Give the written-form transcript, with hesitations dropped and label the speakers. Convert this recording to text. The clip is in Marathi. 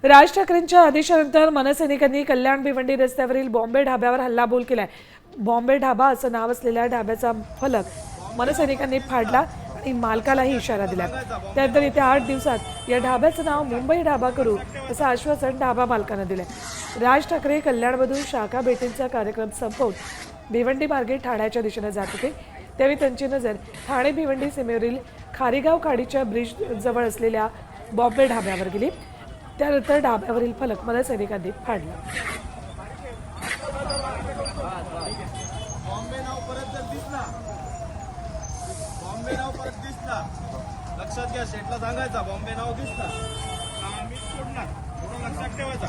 Speaker 1: राज ठाकरेंच्या आदेशानंतर मनसैनिकांनी कल्याण भिवंडी रस्त्यावरील बॉम्बे ढाब्यावर हल्लाबोल केलाय। बॉम्बे ढाबा असं नाव असलेल्या ढाब्याचा फलक मनसैनिकांनी फाडला आणि मालकालाही इशारा दिला। त्यानंतर येत्या 8 दिवसात या ढाब्याचं नाव मुंबई ढाबा करू असं आश्वासन ढाबा मालकानं दिलंय। राज ठाकरे कल्याणमधून शाखा भेटींचा कार्यक्रम संपवून भिवंडी मार्गे ठाण्याच्या दिशेने जात होते, त्यावेळी त्यांची नजर ठाणे भिवंडी सीमेवरील खारीगाव खाडीच्या ब्रिज जवळ असलेल्या बॉम्बे ढाब्यावर गेली। त्यानंतर ढाब्यावरील फलक मनसैनिकांनी फाडला।
Speaker 2: बॉम्बे नाव परत दिसला, लक्षात घ्या, शेटला सांगायचा बॉम्बे नाव दिसला आम्ही सोडणार, थोडं लक्षात ठेवायचा।